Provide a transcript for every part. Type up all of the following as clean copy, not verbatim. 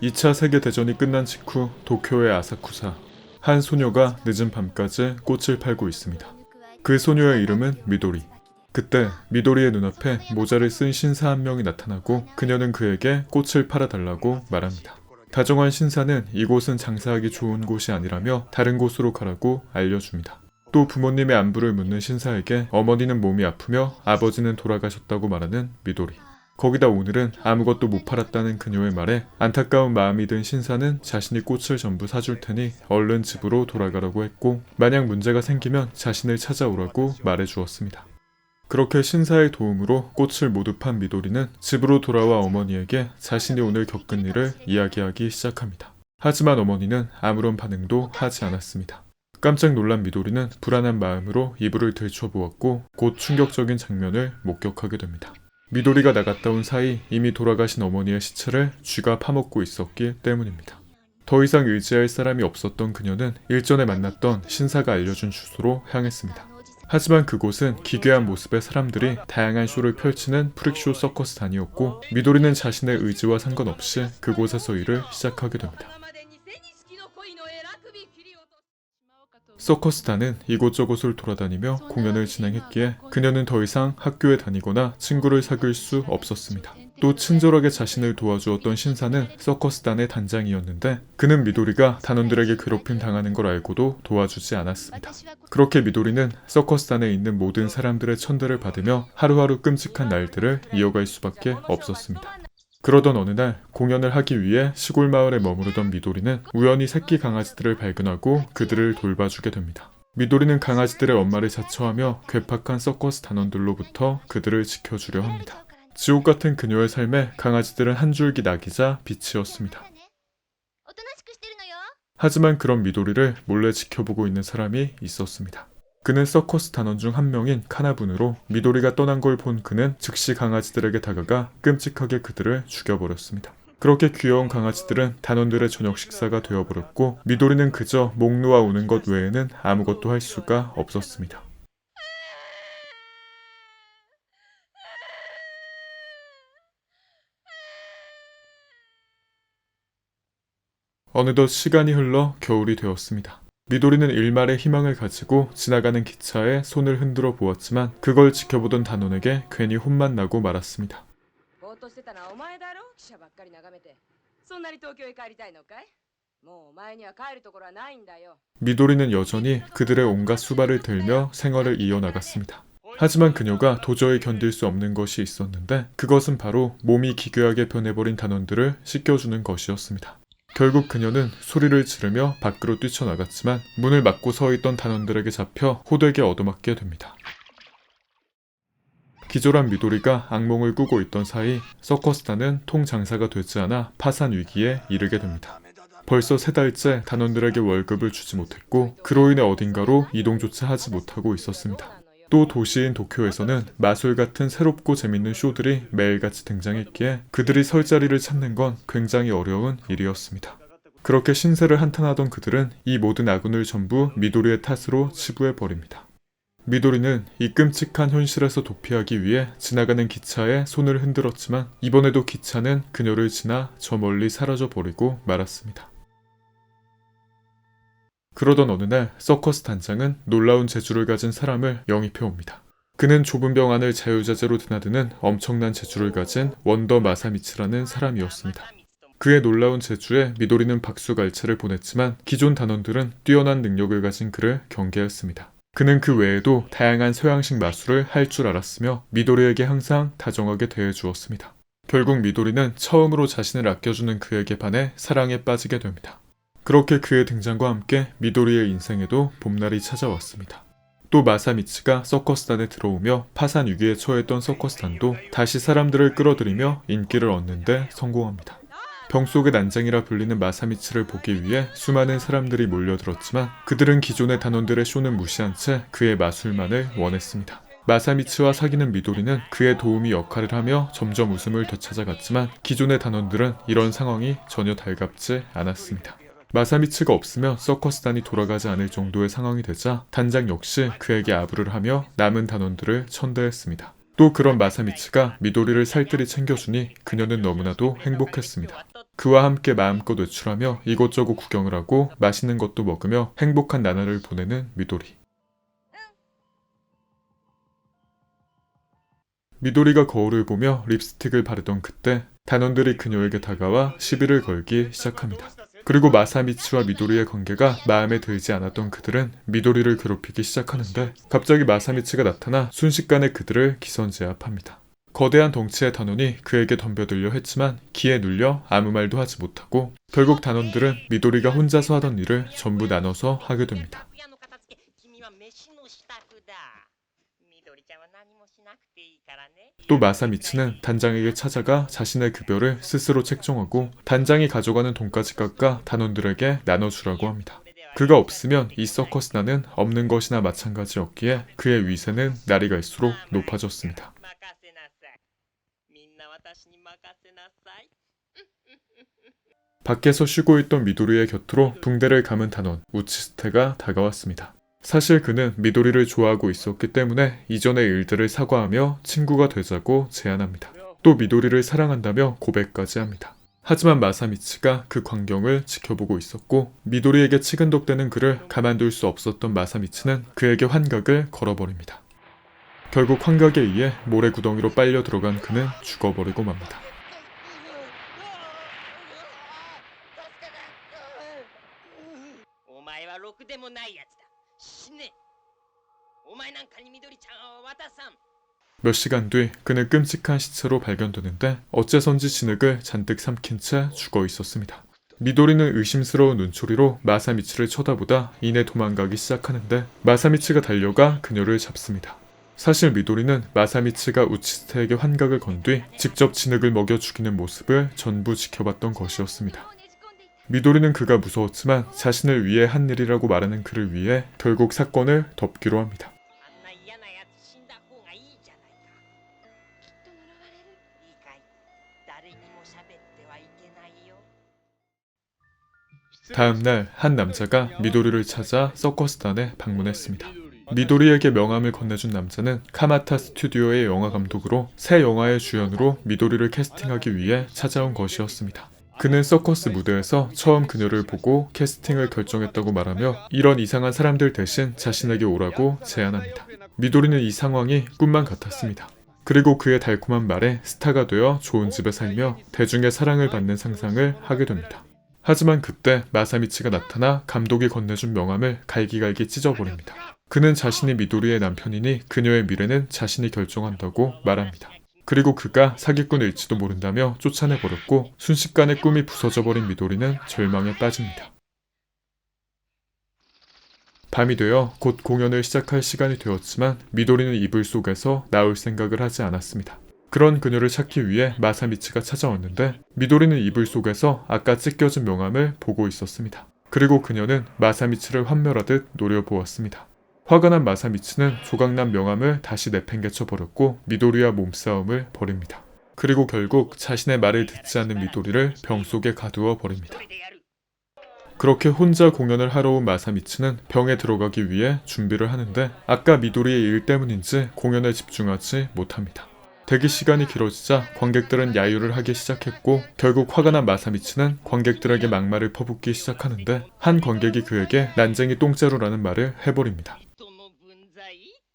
2차 세계대전이 끝난 직후 도쿄의 아사쿠사. 한 소녀가 늦은 밤까지 꽃을 팔고 있습니다. 그 소녀의 이름은 미도리. 그때 미도리의 눈앞에 모자를 쓴 신사 한 명이 나타나고 그녀는 그에게 꽃을 팔아달라고 말합니다. 다정한 신사는 이곳은 장사하기 좋은 곳이 아니라며 다른 곳으로 가라고 알려줍니다. 또 부모님의 안부를 묻는 신사에게 어머니는 몸이 아프며 아버지는 돌아가셨다고 말하는 미도리. 거기다 오늘은 아무것도 못 팔았다는 그녀의 말에 안타까운 마음이 든 신사는 자신이 꽃을 전부 사줄 테니 얼른 집으로 돌아가라고 했고, 만약 문제가 생기면 자신을 찾아오라고 말해주었습니다. 그렇게 신사의 도움으로 꽃을 모두 판 미도리는 집으로 돌아와 어머니에게 자신이 오늘 겪은 일을 이야기하기 시작합니다. 하지만 어머니는 아무런 반응도 하지 않았습니다. 깜짝 놀란 미도리는 불안한 마음으로 이불을 들춰보았고 곧 충격적인 장면을 목격하게 됩니다. 미도리가 나갔다 온 사이 이미 돌아가신 어머니의 시체를 쥐가 파먹고 있었기 때문입니다. 더 이상 의지할 사람이 없었던 그녀는 일전에 만났던 신사가 알려준 주소로 향했습니다. 하지만 그곳은 기괴한 모습의 사람들이 다양한 쇼를 펼치는 프릭쇼 서커스단이었고, 미도리는 자신의 의지와 상관없이 그곳에서 일을 시작하게 됩니다. 서커스단은 이곳저곳을 돌아다니며 공연을 진행했기에 그녀는 더 이상 학교에 다니거나 친구를 사귈 수 없었습니다. 또 친절하게 자신을 도와주었던 신사는 서커스단의 단장이었는데 그는 미도리가 단원들에게 괴롭힘 당하는 걸 알고도 도와주지 않았습니다. 그렇게 미도리는 서커스단에 있는 모든 사람들의 천대를 받으며 하루하루 끔찍한 날들을 이어갈 수밖에 없었습니다. 그러던 어느 날 공연을 하기 위해 시골 마을에 머무르던 미도리는 우연히 새끼 강아지들을 발견하고 그들을 돌봐주게 됩니다. 미도리는 강아지들의 엄마를 자처하며 괴팍한 서커스 단원들로부터 그들을 지켜주려 합니다. 지옥 같은 그녀의 삶에 강아지들은 한 줄기 낙이자 빛이었습니다. 하지만 그런 미도리를 몰래 지켜보고 있는 사람이 있었습니다. 그는 서커스 단원 중 한 명인 카나분으로 미도리가 떠난 걸 본 그는 즉시 강아지들에게 다가가 끔찍하게 그들을 죽여버렸습니다. 그렇게 귀여운 강아지들은 단원들의 저녁 식사가 되어버렸고 미도리는 그저 목 놓아 우는 것 외에는 아무것도 할 수가 없었습니다. 어느덧 시간이 흘러 겨울이 되었습니다. 미도리는 일말의 희망을 가지고 지나가는 기차에 손을 흔들어 보았지만 그걸 지켜보던 단원에게 괜히 혼만 나고 말았습니다. 미도리는 여전히 그들의 온갖 수발을 들며 생활을 이어나갔습니다. 하지만 그녀가 도저히 견딜 수 없는 것이 있었는데 그것은 바로 몸이 기괴하게 변해버린 단원들을 씻겨주는 것이었습니다. 결국 그녀는 소리를 지르며 밖으로 뛰쳐나갔지만 문을 막고 서있던 단원들에게 잡혀 호되게 얻어맞게 됩니다. 기절한 미도리가 악몽을 꾸고 있던 사이 서커스단은 통장사가 되지 않아 파산 위기에 이르게 됩니다. 벌써 3달째 단원들에게 월급을 주지 못했고 그로 인해 어딘가로 이동조차 하지 못하고 있었습니다. 또 도시인 도쿄에서는 마술 같은 새롭고 재밌는 쇼들이 매일같이 등장했기에 그들이 설 자리를 찾는 건 굉장히 어려운 일이었습니다. 그렇게 신세를 한탄하던 그들은 이 모든 악운을 전부 미도리의 탓으로 치부해버립니다. 미도리는 이 끔찍한 현실에서 도피하기 위해 지나가는 기차에 손을 흔들었지만 이번에도 기차는 그녀를 지나 저 멀리 사라져버리고 말았습니다. 그러던 어느 날 서커스 단장은 놀라운 재주를 가진 사람을 영입해 옵니다. 그는 좁은 병 안을 자유자재로 드나드는 엄청난 재주를 가진 원더 마사미츠라는 사람이었습니다. 그의 놀라운 재주에 미도리는 박수갈채를 보냈지만 기존 단원들은 뛰어난 능력을 가진 그를 경계했습니다. 그는 그 외에도 다양한 서양식 마술을 할 줄 알았으며 미도리에게 항상 다정하게 대해주었습니다. 결국 미도리는 처음으로 자신을 아껴주는 그에게 반해 사랑에 빠지게 됩니다. 그렇게 그의 등장과 함께 미도리의 인생에도 봄날이 찾아왔습니다. 또 마사미츠가 서커스단에 들어오며 파산 위기에 처했던 서커스단도 다시 사람들을 끌어들이며 인기를 얻는 데 성공합니다. 병 속의 난장이라 불리는 마사미츠를 보기 위해 수많은 사람들이 몰려들었지만 그들은 기존의 단원들의 쇼는 무시한 채 그의 마술만을 원했습니다. 마사미츠와 사귀는 미도리는 그의 도우미 역할을 하며 점점 웃음을 되찾아갔지만 기존의 단원들은 이런 상황이 전혀 달갑지 않았습니다. 마사미츠가 없으면 서커스단이 돌아가지 않을 정도의 상황이 되자 단장 역시 그에게 아부를 하며 남은 단원들을 천대했습니다. 또 그런 마사미츠가 미도리를 살뜰히 챙겨주니 그녀는 너무나도 행복했습니다. 그와 함께 마음껏 외출하며 이곳저곳 구경을 하고 맛있는 것도 먹으며 행복한 나날을 보내는 미도리. 미도리가 거울을 보며 립스틱을 바르던 그때 단원들이 그녀에게 다가와 시비를 걸기 시작합니다. 그리고 마사미치와 미도리의 관계가 마음에 들지 않았던 그들은 미도리를 괴롭히기 시작하는데 갑자기 마사미치가 나타나 순식간에 그들을 기선제압합니다. 거대한 덩치의 단원이 그에게 덤벼들려 했지만 기에 눌려 아무 말도 하지 못하고 결국 단원들은 미도리가 혼자서 하던 일을 전부 나눠서 하게 됩니다. 또 마사미치는 단장에게 찾아가 자신의 급여를 스스로 책정하고 단장이 가져가는 돈까지 깎아 단원들에게 나눠주라고 합니다. 그가 없으면 이 서커스단은 없는 것이나 마찬가지였기에 그의 위세는 날이 갈수록 높아졌습니다. 밖에서 쉬고 있던 미도리의 곁으로 붕대를 감은 단원 우치스테가 다가왔습니다. 사실 그는 미도리를 좋아하고 있었기 때문에 이전의 일들을 사과하며 친구가 되자고 제안합니다. 또 미도리를 사랑한다며 고백까지 합니다. 하지만 마사미치가 그 광경을 지켜보고 있었고 미도리에게 치근덕대는 그를 가만둘 수 없었던 마사미치는 그에게 환각을 걸어버립니다. 결국 환각에 의해 모래구덩이로 빨려 들어간 그는 죽어버리고 맙니다. 몇 시간 뒤 그는 끔찍한 시체로 발견되는데 어째선지 진흙을 잔뜩 삼킨 채 죽어 있었습니다. 미도리는 의심스러운 눈초리로 마사미치를 쳐다보다 이내 도망가기 시작하는데 마사미치가 달려가 그녀를 잡습니다. 사실 미도리는 마사미치가 우치스테에게 환각을 건 뒤 직접 진흙을 먹여 죽이는 모습을 전부 지켜봤던 것이었습니다. 미도리는 그가 무서웠지만 자신을 위해 한 일이라고 말하는 그를 위해 결국 사건을 덮기로 합니다. 다음날 한 남자가 미도리를 찾아 서커스단에 방문했습니다. 미도리에게 명함을 건네준 남자는 카마타 스튜디오의 영화 감독으로 새 영화의 주연으로 미도리를 캐스팅하기 위해 찾아온 것이었습니다. 그는 서커스 무대에서 처음 그녀를 보고 캐스팅을 결정했다고 말하며 이런 이상한 사람들 대신 자신에게 오라고 제안합니다. 미도리는 이 상황이 꿈만 같았습니다. 그리고 그의 달콤한 말에 스타가 되어 좋은 집에 살며 대중의 사랑을 받는 상상을 하게 됩니다. 하지만 그때 마사미치가 나타나 감독이 건네준 명함을 갈기갈기 찢어버립니다. 그는 자신이 미도리의 남편이니 그녀의 미래는 자신이 결정한다고 말합니다. 그리고 그가 사기꾼일지도 모른다며 쫓아내버렸고 순식간에 꿈이 부서져버린 미도리는 절망에 빠집니다. 밤이 되어 곧 공연을 시작할 시간이 되었지만 미도리는 이불 속에서 나올 생각을 하지 않았습니다. 그런 그녀를 찾기 위해 마사미치가 찾아왔는데 미도리는 이불 속에서 아까 찢겨진 명함을 보고 있었습니다. 그리고 그녀는 마사미치를 환멸하듯 노려보았습니다. 화가 난 마사미치는 조각난 명함을 다시 내팽개쳐버렸고 미도리와 몸싸움을 벌입니다. 그리고 결국 자신의 말을 듣지 않는 미도리를 병 속에 가두어 버립니다. 그렇게 혼자 공연을 하러 온 마사미치는 병에 들어가기 위해 준비를 하는데 아까 미도리의 일 때문인지 공연에 집중하지 못합니다. 대기 시간이 길어지자 관객들은 야유를 하기 시작했고 결국 화가 난 마사미치는 관객들에게 막말을 퍼붓기 시작하는데 한 관객이 그에게 난쟁이 똥자루라는 말을 해버립니다.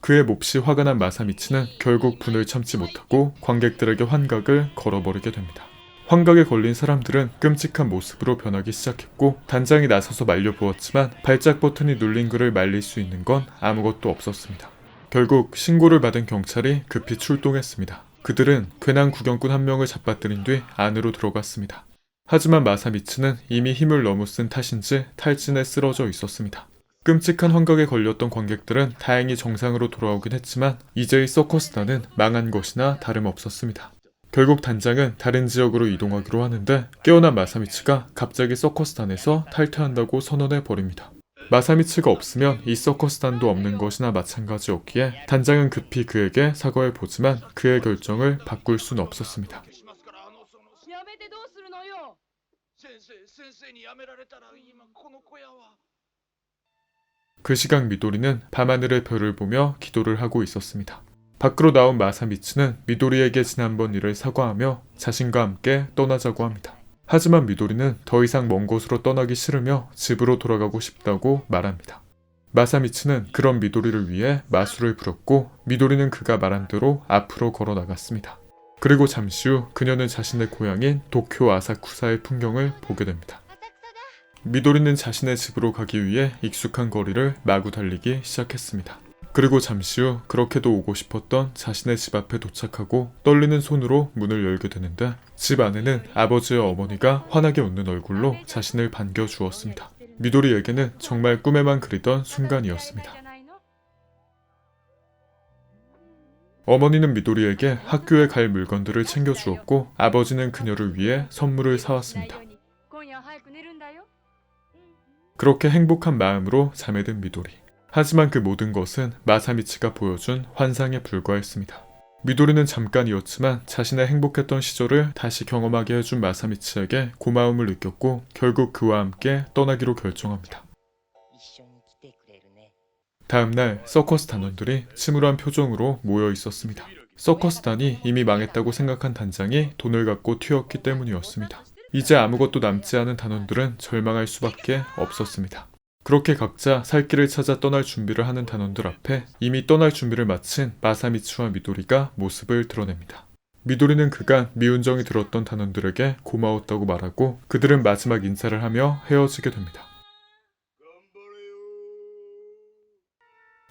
그의 몹시 화가 난 마사미치는 결국 분을 참지 못하고 관객들에게 환각을 걸어버리게 됩니다. 환각에 걸린 사람들은 끔찍한 모습으로 변하기 시작했고 단장이 나서서 말려보았지만 발작 버튼이 눌린 그를 말릴 수 있는 건 아무것도 없었습니다. 결국 신고를 받은 경찰이 급히 출동했습니다. 그들은 괜한 구경꾼 한 명을 잡아들인 뒤 안으로 들어갔습니다. 하지만 마사미치는 이미 힘을 너무 쓴 탓인지 탈진에 쓰러져 있었습니다. 끔찍한 환각에 걸렸던 관객들은 다행히 정상으로 돌아오긴 했지만 이제 이 서커스단은 망한 것이나 다름없었습니다. 결국 단장은 다른 지역으로 이동하기로 하는데 깨어난 마사미치가 갑자기 서커스단에서 탈퇴한다고 선언해 버립니다. 마사미치가 없으면 이 서커스단도 없는 것이나 마찬가지였기에 단장은 급히 그에게 사과해 보지만 그의 결정을 바꿀 수는 없었습니다. 그 시각 미도리는 밤하늘의 별을 보며 기도를 하고 있었습니다. 밖으로 나온 마사미치는 미도리에게 지난번 일을 사과하며 자신과 함께 떠나자고 합니다. 하지만 미도리는 더 이상 먼 곳으로 떠나기 싫으며 집으로 돌아가고 싶다고 말합니다. 마사미츠는 그런 미도리를 위해 마술을 부렸고 미도리는 그가 말한 대로 앞으로 걸어 나갔습니다. 그리고 잠시 후 그녀는 자신의 고향인 도쿄 아사쿠사의 풍경을 보게 됩니다. 미도리는 자신의 집으로 가기 위해 익숙한 거리를 마구 달리기 시작했습니다. 그리고 잠시 후 그렇게도 오고 싶었던 자신의 집 앞에 도착하고 떨리는 손으로 문을 열게 되는데 집 안에는 아버지와 어머니가 환하게 웃는 얼굴로 자신을 반겨주었습니다. 미도리에게는 정말 꿈에만 그리던 순간이었습니다. 어머니는 미도리에게 학교에 갈 물건들을 챙겨주었고 아버지는 그녀를 위해 선물을 사왔습니다. 그렇게 행복한 마음으로 잠에 든 미도리. 하지만 그 모든 것은 마사미츠가 보여준 환상에 불과했습니다. 미도리는 잠깐이었지만 자신의 행복했던 시절을 다시 경험하게 해준 마사미츠에게 고마움을 느꼈고 결국 그와 함께 떠나기로 결정합니다. 다음날 서커스 단원들이 침울한 표정으로 모여 있었습니다. 서커스단이 이미 망했다고 생각한 단장이 돈을 갖고 튀었기 때문이었습니다. 이제 아무것도 남지 않은 단원들은 절망할 수밖에 없었습니다. 그렇게 각자 살 길을 찾아 떠날 준비를 하는 단원들 앞에 이미 떠날 준비를 마친 마사미츠와 미도리가 모습을 드러냅니다. 미도리는 그간 미운정이 들었던 단원들에게 고마웠다고 말하고 그들은 마지막 인사를 하며 헤어지게 됩니다.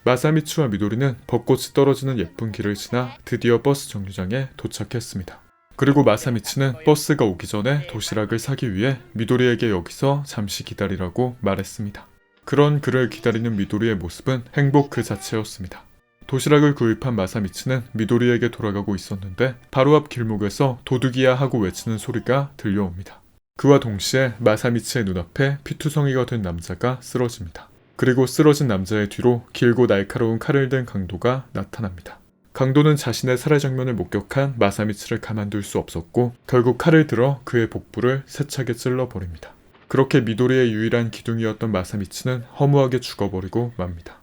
마사미츠와 미도리는 벚꽃이 떨어지는 예쁜 길을 지나 드디어 버스 정류장에 도착했습니다. 그리고 마사미츠는 버스가 오기 전에 도시락을 사기 위해 미도리에게 여기서 잠시 기다리라고 말했습니다. 그런 그를 기다리는 미도리의 모습은 행복 그 자체였습니다. 도시락을 구입한 마사미츠는 미도리에게 돌아가고 있었는데 바로 앞 길목에서 도둑이야 하고 외치는 소리가 들려옵니다. 그와 동시에 마사미츠의 눈앞에 피투성이가 된 남자가 쓰러집니다. 그리고 쓰러진 남자의 뒤로 길고 날카로운 칼을 든 강도가 나타납니다. 강도는 자신의 살해 장면을 목격한 마사미츠를 가만둘 수 없었고 결국 칼을 들어 그의 복부를 세차게 찔러버립니다. 그렇게 미도리의 유일한 기둥이었던 마사미츠는 허무하게 죽어버리고 맙니다.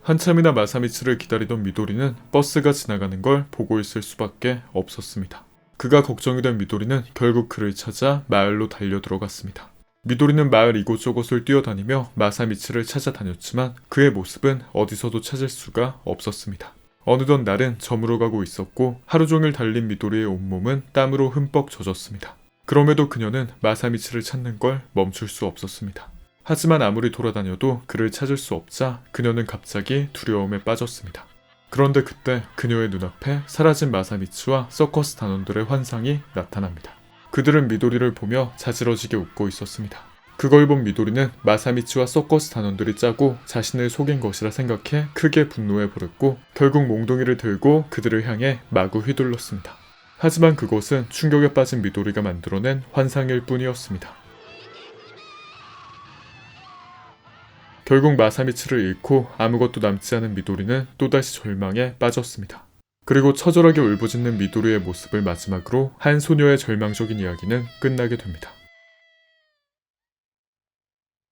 한참이나 마사미츠를 기다리던 미도리는 버스가 지나가는 걸 보고 있을 수밖에 없었습니다. 그가 걱정이 된 미도리는 결국 그를 찾아 마을로 달려 들어갔습니다. 미도리는 마을 이곳저곳을 뛰어다니며 마사미츠를 찾아다녔지만 그의 모습은 어디서도 찾을 수가 없었습니다. 어느덧 날은 저물어가고 있었고 하루 종일 달린 미도리의 온몸은 땀으로 흠뻑 젖었습니다. 그럼에도 그녀는 마사미츠를 찾는 걸 멈출 수 없었습니다. 하지만 아무리 돌아다녀도 그를 찾을 수 없자 그녀는 갑자기 두려움에 빠졌습니다. 그런데 그때 그녀의 눈앞에 사라진 마사미츠와 서커스 단원들의 환상이 나타납니다. 그들은 미도리를 보며 자지러지게 웃고 있었습니다. 그걸 본 미도리는 마사미츠와 서커스 단원들이 짜고 자신을 속인 것이라 생각해 크게 분노해 버렸고 결국 몽둥이를 들고 그들을 향해 마구 휘둘렀습니다. 하지만 그것은 충격에 빠진 미도리가 만들어낸 환상일 뿐이었습니다. 결국 마사미츠를 잃고 아무것도 남지 않은 미도리는 또다시 절망에 빠졌습니다. 그리고 처절하게 울부짖는 미도리의 모습을 마지막으로 한 소녀의 절망적인 이야기는 끝나게 됩니다.